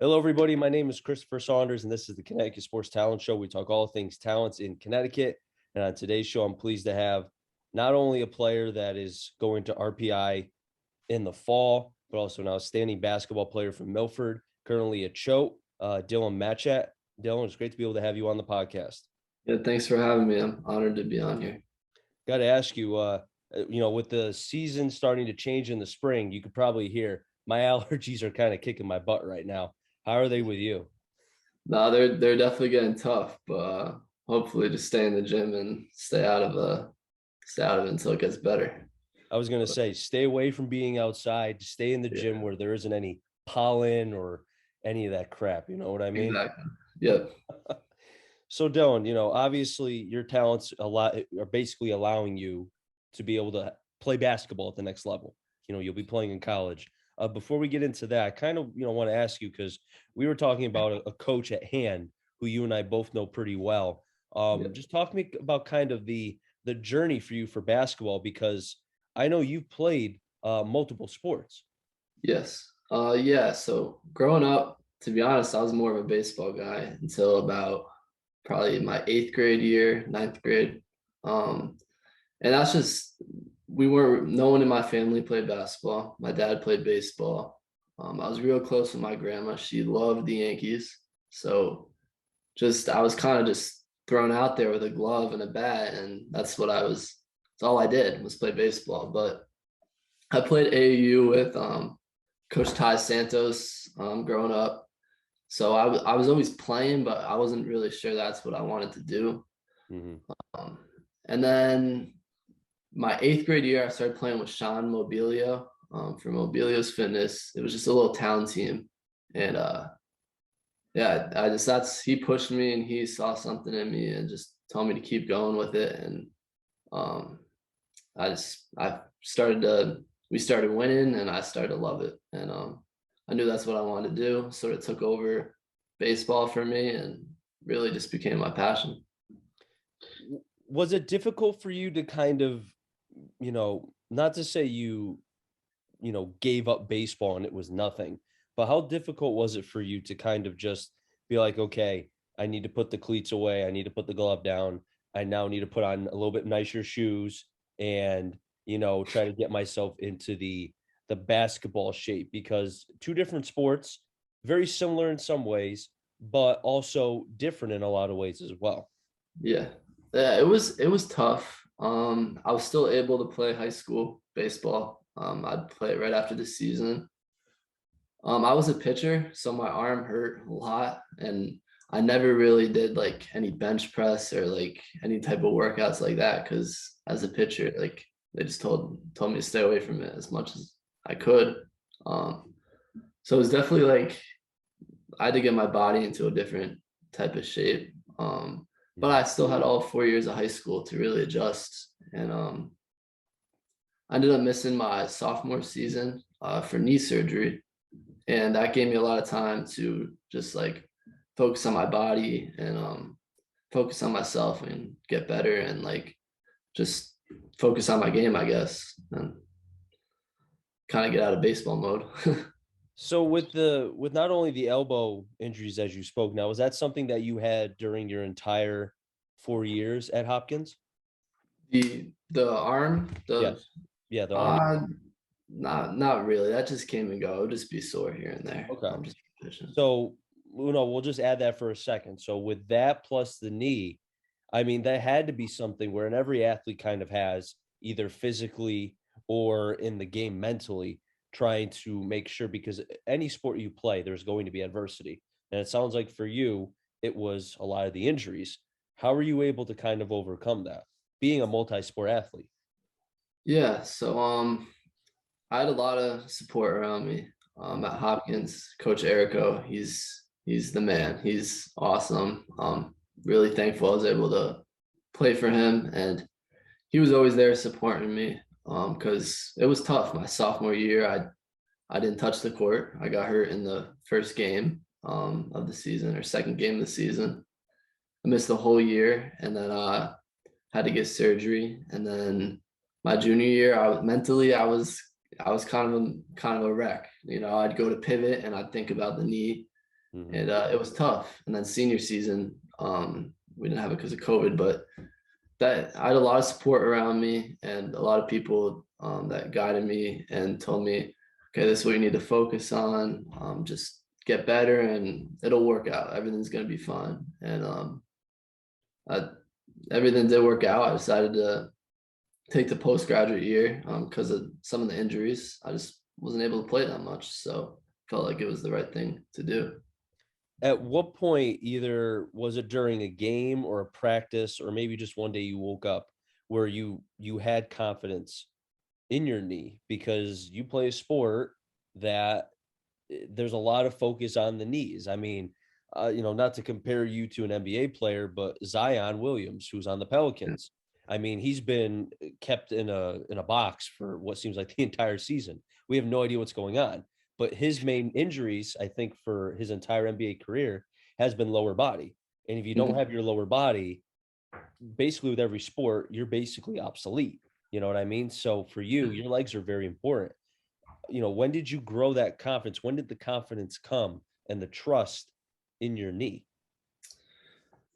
Hello, everybody. My name is Christopher Saunders, and this is the Connecticut Sports Talent Show. We talk all things talents in Connecticut. And on today's show, I'm pleased to have not only a player that is going to RPI in the fall, but also an outstanding basketball player from Milford, currently at Choate, Dylan Matchett. Dylan, it's great to be able to have you on the podcast. Yeah, thanks for having me. I'm honored to be on here. Got to ask you, with the season starting to change in the spring, you could probably hear my allergies are kind of kicking my butt right now. How are they with you? No, they're definitely getting tough, but hopefully just stay in the gym and stay out of it until it gets better. I was going to But, say, stay away from being outside, stay in the gym yeah, where there isn't any pollen or any of that crap. You know what I mean? exactly. Yep. So, Dylan, obviously your talents a lot are basically allowing you to be able to play basketball at the next level. You'll be playing in college. Before we get into that, I kind of, want to ask you because we were talking about a coach at hand who you and I both know pretty well. Yep. Just talk to me about kind of the journey for you for basketball because I know you've played multiple sports. Yes. Yeah. So growing up, to be honest, I was more of a baseball guy until about probably my eighth grade year, ninth grade. Um, and that's just we weren't no one in my family played basketball. My dad played baseball. I was real close with my grandma. She loved the Yankees. So just I was kind of just thrown out there with a glove and a bat, and that's all I did was play baseball. But I played AAU with Coach Ty Santos growing up. So I was always playing, but I wasn't really sure that's what I wanted to do. Hmm. Um, and then my eighth grade year, I started playing with Sean Mobilio for Mobilio's Fitness. It was just a little town team, and yeah, I just that's he pushed me and he saw something in me and just told me to keep going with it. And um, I started to we started winning and I started to love it, and I knew that's what I wanted to do. Sort of took over baseball for me and really just became my passion. Was it difficult for you to kind of, not to say you gave up baseball and it was nothing, but how difficult was it for you to kind of just be like, okay, I need to put the cleats away, I need to put the glove down, I now need to put on a little bit nicer shoes and try to get myself into the basketball shape because two different sports, very similar in some ways, but also different in a lot of ways as well. Yeah. Yeah, it was tough. I was still able to play high school baseball. I'd play it right after the season. I was a pitcher, so my arm hurt a lot, and I never really did like any bench press or like any type of workouts like that because as a pitcher, like they just told me to stay away from it as much as I could. Um, so it was definitely like I had to get my body into a different type of shape. But Mhm. I still had all 4 years of high school to really adjust. And I ended up missing my sophomore season for knee surgery. And that gave me a lot of time to just like focus on my body and focus on myself and get better and like just focus on my game, I guess, and kind of get out of baseball mode. So with not only the elbow injuries as you spoke now, was that something that you had during your entire 4 years at Hopkins? The arm, the Yes. Yeah, the arm. uh not really. That just came and go. It'll just be sore here and there. Okay. I'm just pushing. So, we'll just add that for a second. So with that plus the knee, I mean, that had to be something where every athlete kind of has either physically or in the game mentally trying to make sure because any sport you play, there's going to be adversity. And it sounds like for you, it was a lot of the injuries. How were you able to kind of overcome that being a multi-sport athlete? Yeah, so I had a lot of support around me. At Hopkins, Coach Erico, he's the man. He's awesome. Really thankful I was able to play for him, and he was always there supporting me. Because it was tough. My sophomore year, I didn't touch the court. I got hurt in the first game of the season or second game of the season. I missed the whole year, and then had to get surgery. And then my junior year, I was kind of a wreck. You know, I'd go to pivot and I'd think about the knee, Mhm. and it was tough. And then senior season, we didn't have it because of COVID, but that I had a lot of support around me and a lot of people that guided me and told me, okay, this is what you need to focus on. Just get better and it'll work out. Everything's gonna be fine. And I, everything did work out. I decided to take the postgraduate year because of some of the injuries. I just wasn't able to play that much, so felt like it was the right thing to do. At what point, either was it during a game or a practice, or maybe just one day you woke up where you had confidence in your knee because you play a sport that there's a lot of focus on the knees. I mean, not to compare you to an NBA player, but Zion Williams, who's on the Yeah. Pelicans. I mean, he's been kept in a box for what seems like the entire season. We have no idea what's going on. But his main injuries, I think, for his entire NBA career has been lower body. And if you don't Mhm. have your lower body, basically with every sport, you're basically obsolete. You know what I mean? So for you, your legs are very important. When did you grow that confidence? When did the confidence come and the trust in your knee?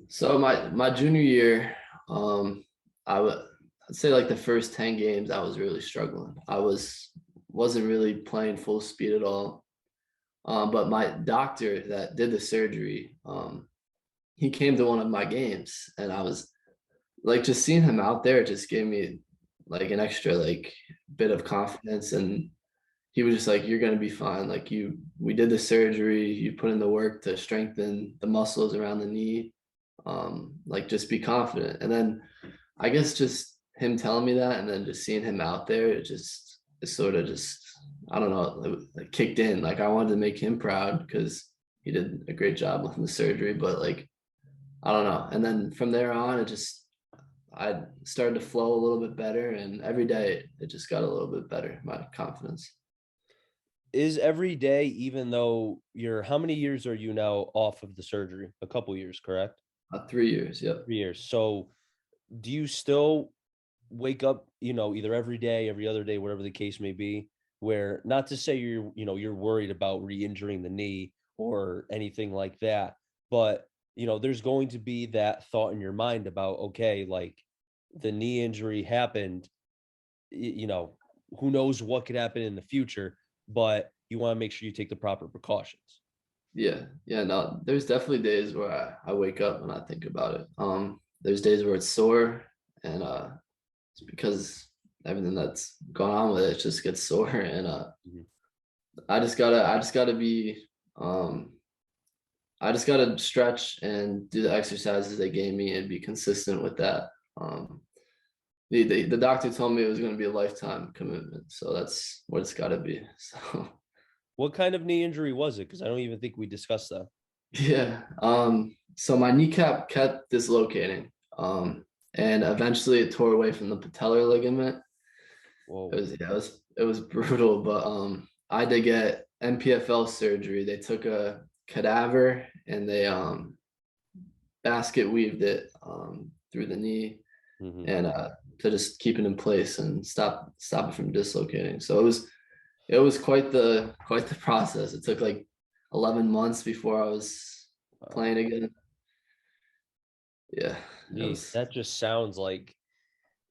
So my junior year, I would I'd say like the first 10 games I was really struggling. Wasn't really playing full speed at all. But my doctor that did the surgery, he came to one of my games and I was like just seeing him out there just gave me like an extra like bit of confidence and he was just like, you're gonna be fine. Like we did the surgery, you put in the work to strengthen the muscles around the knee. Like just be confident. And then I guess just him telling me that and then just seeing him out there, it sort of just I don't know, it kicked in. Like I wanted to make him proud because he did a great job with the surgery, but like I don't know. And then from there on, I started to flow a little bit better, and every day it just got a little bit better, my confidence. Is every day, even though how many years are you now off of the surgery? A couple years, correct? 3 years, yep. 3 years. So do you still wake up, either every day, every other day, whatever the case may be, where not to say you're worried about re-injuring the knee or anything like that, but there's going to be that thought in your mind about, okay, like the knee injury happened, y- you know, who knows what could happen in the future, but you want to make sure you take the proper precautions. Yeah, yeah, no, there's definitely days where I wake up and I think about it. There's days where it's sore and it's because everything that's going on with it just gets sore and Mhm. I just gotta be I just gotta stretch and do the exercises they gave me and be consistent with that. Um the doctor told me it was gonna be a lifetime commitment, so that's what it's gotta be. So What kind of knee injury was it? Because I don't even think we discussed that. yeah. So my kneecap kept dislocating. And eventually it tore away from the patellar ligament. Whoa. It was brutal, but I had to get MPFL surgery. They took a cadaver and they basket weaved it through the knee Hmm. and to just keep it in place and stop it from dislocating. So it was quite the process. It took like 11 months before I was playing again. Yeah, it Geez, was that just sounds like,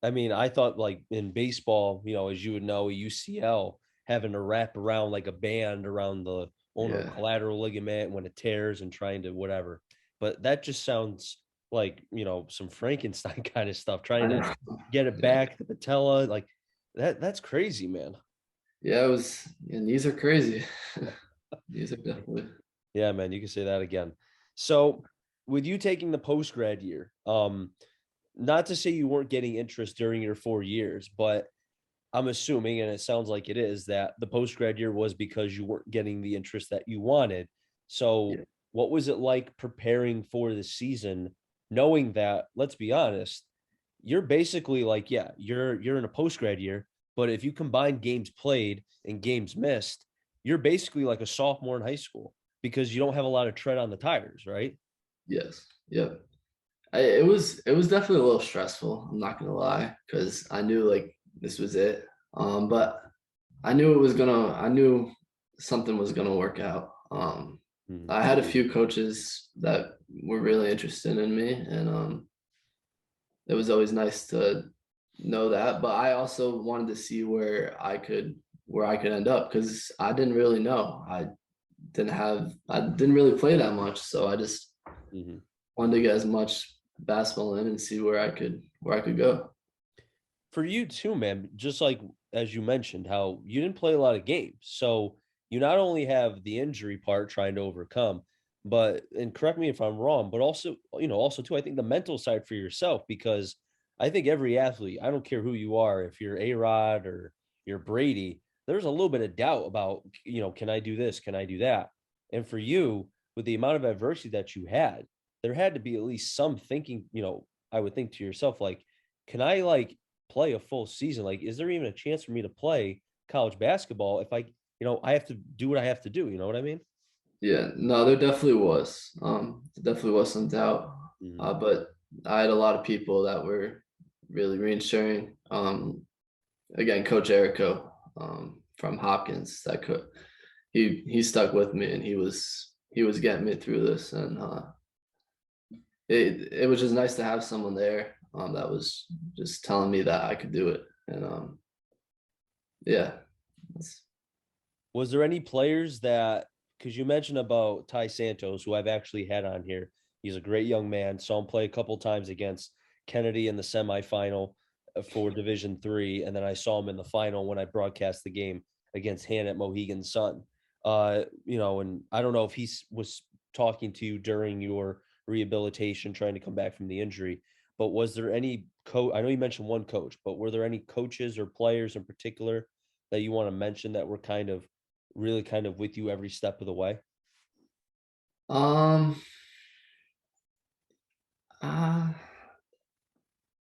I mean, I thought like in baseball, as you would know, a UCL having to wrap around like a band around the ulnar yeah. collateral ligament when it tears and trying to whatever. But that just sounds like, some Frankenstein kind of stuff, I trying to know. get it Yeah. back, the patella, like that's crazy, man. Yeah, it was and these are crazy. These are definitely Yeah, man, you can say that again. So, with you taking the post grad year, not to say you weren't getting interest during your 4 years, but I'm assuming, and it sounds like it is, that the post grad year was because you weren't getting the interest that you wanted. So, yeah. what was it like preparing for the season, knowing that, let's be honest, you're basically like, yeah, you're in a post grad year, but if you combine games played and games missed, you're basically like a sophomore in high school because you don't have a lot of tread on the tires, right? Yes. Yep. It was definitely a little stressful, I'm not gonna lie, because I knew like this was it. But I knew something was gonna work out. Mhm. I had a few coaches that were really interested in me, and it was always nice to know that. But I also wanted to see where I could end up because I didn't really know. I didn't really play that much, so I just Mhm. wanted to get as much basketball in and see where I could go. For you too, man, just like as you mentioned, how you didn't play a lot of games. So you not only have the injury part trying to overcome, but and correct me if I'm wrong, but also, also too, I think the mental side for yourself, because I think every athlete, I don't care who you are, if you're A-Rod or you're Brady, there's a little bit of doubt about, can I do this? Can I do that? And for you, with the amount of adversity that you had, there had to be at least some thinking, I would think to yourself, like, can I like play a full season? Like, is there even a chance for me to play college basketball if I have to do what I have to do? You know what I mean? Yeah, no, there definitely was. There definitely was some doubt. Mhm. But I had a lot of people that were really reassuring. Again, Coach Erico, from Hopkins, he stuck with me and he was getting me through this, and it was just nice to have someone there that was just telling me that I could do it, and yeah, that's, Was there any players that, because you mentioned about Ty Santos, who I've actually had on here. He's a great young man. Saw him play a couple times against Kennedy in the semifinal for Division 3, and then I saw him in the final when I broadcast the game against Han at Mohegan Sun. And I don't know if was talking to you during your rehabilitation, trying to come back from the injury, but was there any coach? I know you mentioned one coach, but were there any coaches or players in particular that you want to mention that were really kind of with you every step of the way? um uh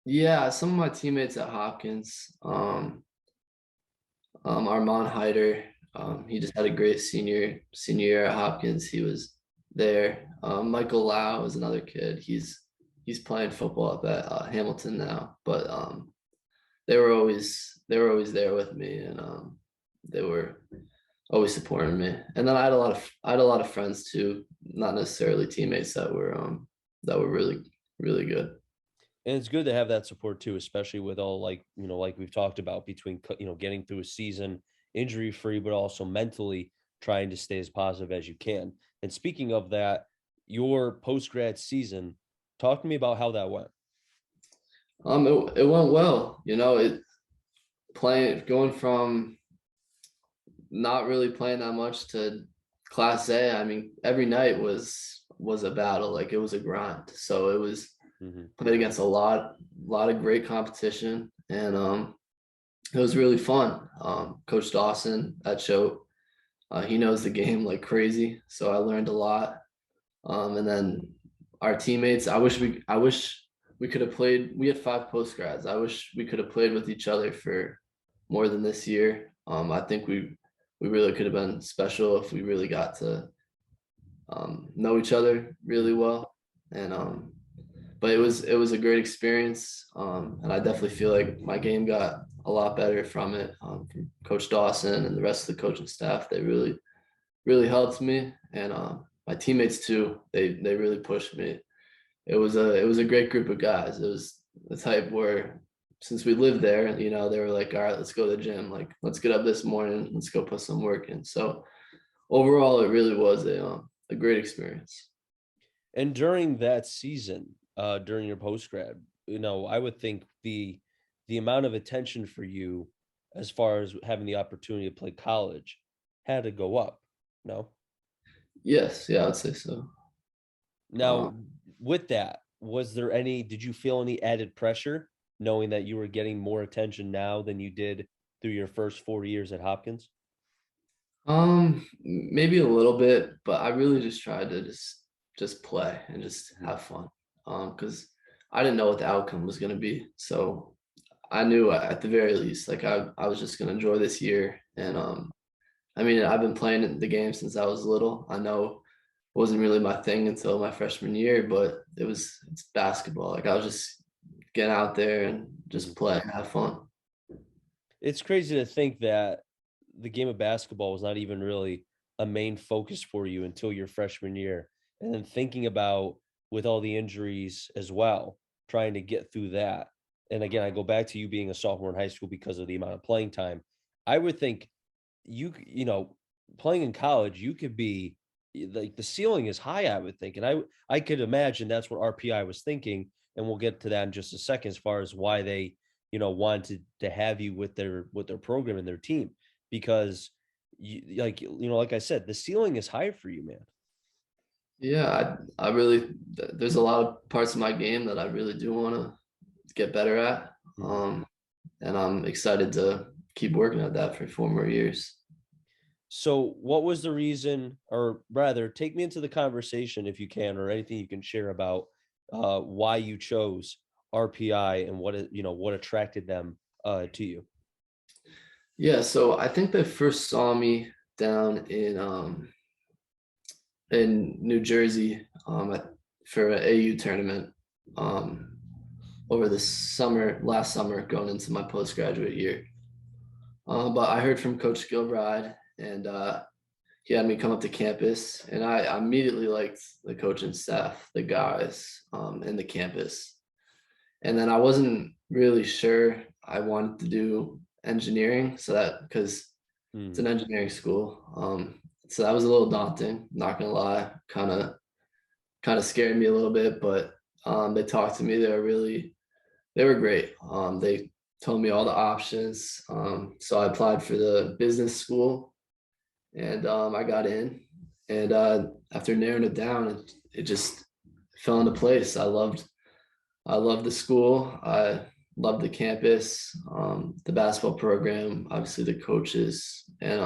yeah, some of my teammates at Hopkins, Armand Hyder, he just had a great senior year at Hopkins. He was there. Michael Lau is another kid. He's playing football up at Hamilton now, but they were always there with me, and they were always supporting me. And then I had a lot of friends too, not necessarily teammates that were really good. And it's good to have that support too, especially with all, like, like we've talked about, between, getting through a season injury free, but also mentally trying to stay as positive as you can. And speaking of that, your post grad season, talk to me about how that went. It went well. You know, it playing going from not really playing that much to Class A. I mean, every night was a battle. Like it was a grind. So it was Hmm. played against lot of great competition, and it was really fun. Coach Dawson at Choate, he knows the game like crazy, so I learned a lot. And then our teammates, I wish we could have played. We had 5 postgrads. I wish we could have played with each other for more than this year. I think we really could have been special if we really got to know each other really well. And but it was a great experience, and I definitely feel like my game got a lot better from it. From Coach Dawson and the rest of the coaching staff, they really helped me, and my teammates too. They really pushed me. It was a great group of guys. It was the type where since we lived there, you know, they were like, all right, let's go to the gym. Like, let's get up this morning. Let's go put some work in. So overall, it really was a great experience. And during that season, during your post grad, I would think the amount of attention for you as far as having the opportunity to play college had to go up. No. Yes, yeah, I'd say so. Now, Um, with that, did you feel any added pressure knowing that you were getting more attention now than you did through your first 4 years at Hopkins? Maybe a little bit, but I really just tried to just play and just Mhm. have fun. Because I didn't know what the outcome was gonna be. So I knew at the very least, like I was just gonna enjoy this year. And I mean, I've been playing the game since I was little. I know it wasn't really my thing until my freshman year, but it's basketball. Like I was just getting out there and Mhm. just play and have fun. It's crazy to think that the game of basketball was not even really a main focus for you until your freshman year? And then thinking about with all the injuries as well, trying to get through that. And again, I go back to you being a sophomore in high school because of the amount of playing time. I would think playing in college, you could be like the ceiling is high, I would think. And I could imagine that's what RPI was thinking. And we'll get to that in just a second as far as why they, wanted to have you with their program and their team. Because like I said, the ceiling is high for you, man. Yeah, I really there's a lot of parts of my game that I really do want to get better at. Mhm. Um, and I'm excited to keep working at that for 4 more years. So, what was the reason, or rather, take me into the conversation if you can, or anything you can share about why you chose RPI and what attracted them to you. Yeah, so I think they first saw me down in New Jersey for an AU tournament um, over the summer, last summer, going into my postgraduate year. But I heard from Coach Gilbride, and he had me come up to campus, and I immediately liked the coaching staff, the guys, and the campus. And then I wasn't really sure I wanted to do engineering, so that because it's Mm. an engineering school, so that was a little daunting. Not gonna lie, kind of scared me a little bit, but they talked to me. They were great. They told me all the options. So I applied for the business school, and I got in. And after narrowing it down, it just fell into place. I loved the school. I loved the campus, the basketball program, obviously the coaches, and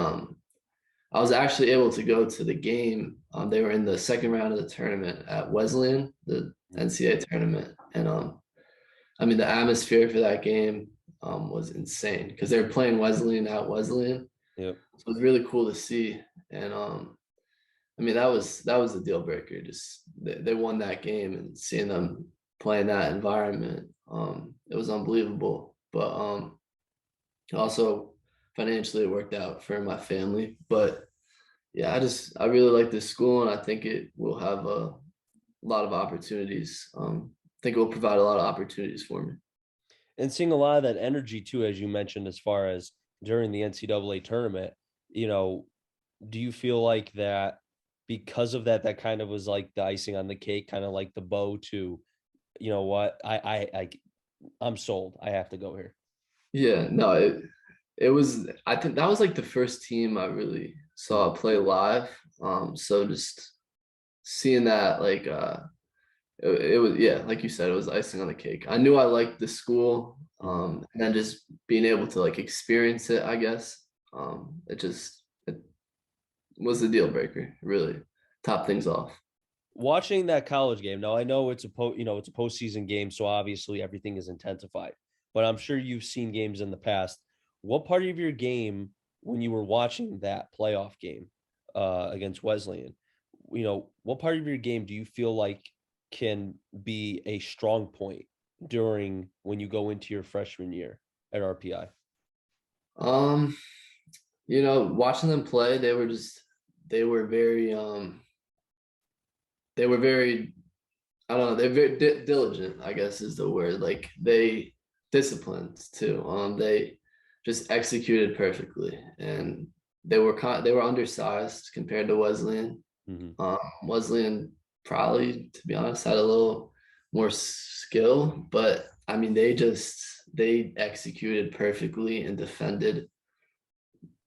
I was actually able to go to the game. They were in the second round of the tournament at Wesleyan, the Mm. NCAA tournament, and I mean the atmosphere for that game was insane because they were playing Wesleyan at Wesleyan, Yep. so it was really cool to see. And I mean that was the deal breaker. Just they won that game, and seeing them play in that environment, it was unbelievable. But also financially it worked out for my family. But yeah, I really like this school, and I think it will have a lot of opportunities. I think it will provide a lot of opportunities for me. And seeing a lot of that energy too, as you mentioned, as far as during the NCAA tournament, you know, do you feel like that because of that, that kind of was like the icing on the cake, kind of like the bow to, you know what, I'm sold. I have to go here. Yeah, no, it was. I think that was like the first team I really saw play live. So just seeing that, like, it was, yeah, like you said, it was icing on the cake. I knew I liked the school, Mhm. and then just being able to like experience it, I guess. It was the deal breaker, really top things off. Watching that college game. Now I know it's a postseason game, so obviously everything is intensified. But I'm sure you've seen games in the past. What part of your game, when you were watching that playoff game against Wesleyan, what part of your game do you feel like can be a strong point during when you go into your freshman year at RPI? Um, watching them play, they were very they were very I don't know, they're very diligent, I guess is the word. Like they disciplined too. They just executed perfectly, and they were undersized compared to Wesleyan. Hmm. Wesleyan probably, to be honest, had a little more skill, but I mean they executed perfectly and defended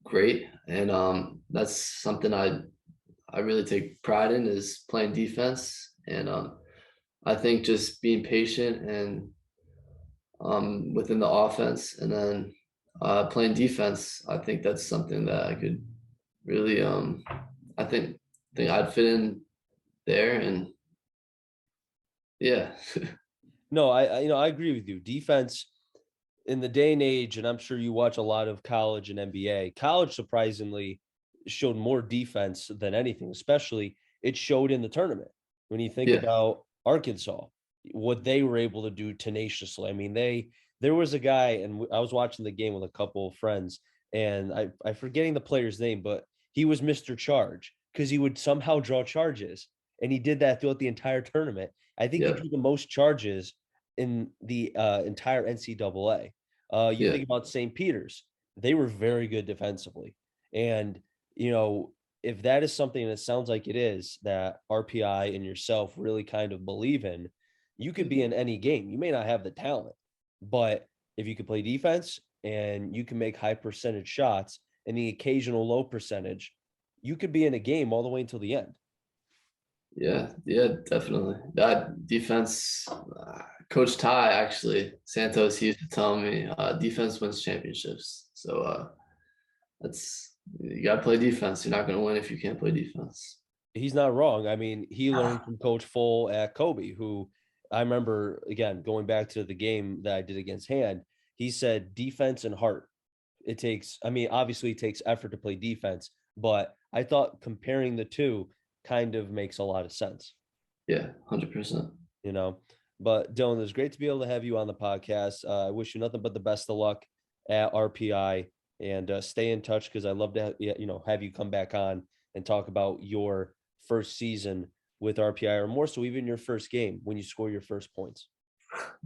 great. And that's something I really take pride in is playing defense. And I think just being patient and within the offense, and then playing defense. I think that's something that I could really I think I'd fit in there. And yeah. No, I agree with you. Defense in the day and age, and I'm sure you watch a lot of college and NBA. College surprisingly showed more defense than anything, especially it showed in the tournament. When you think Yeah. about Arkansas, what they were able to do tenaciously. I mean, there was a guy, and I was watching the game with a couple of friends, and I forgetting the player's name, but he was Mr. Charge because he would somehow draw charges. And he did that throughout the entire tournament. I think he Yeah. drew the most charges in the entire NCAA. You Yeah. think about St. Peter's, they were very good defensively. And, you know, if that is something that sounds like it is that RPI and yourself really kind of believe in, you could be Mhm. in any game. You may not have the talent, but if you can play defense and you can make high percentage shots and the occasional low percentage, you could be in a game all the way until the end. Yeah, yeah, definitely. That defense, Coach Ty actually, Santos, he used to tell me, defense wins championships. So that's you gotta play defense. You're not gonna win if you can't play defense. He's not wrong. I mean, he learned from Coach Full at Kobe, who I remember, again, going back to the game that I did against Hand, he said defense and heart. It takes, I mean, obviously it takes effort to play defense, but I thought comparing the two kind of makes a lot of sense, Yeah, 100%. you know. But Dylan, it was great to be able to have you on the podcast. I wish you nothing but the best of luck at RPI, and stay in touch because I love to, have you come back on and talk about your first season with RPI, or more so even your first game when you score your first points.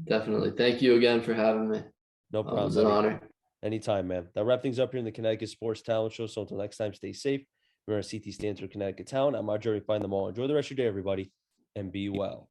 Definitely. Thank you again for having me. It No problem, was an buddy. honor. Anytime, man. That wrap things up here in the Connecticut Sports Talent Show. So until next time, stay safe. Remember, CT stands for Connecticut Town. I'm Jerry. Find them all. Enjoy the rest of your day, everybody, and be well.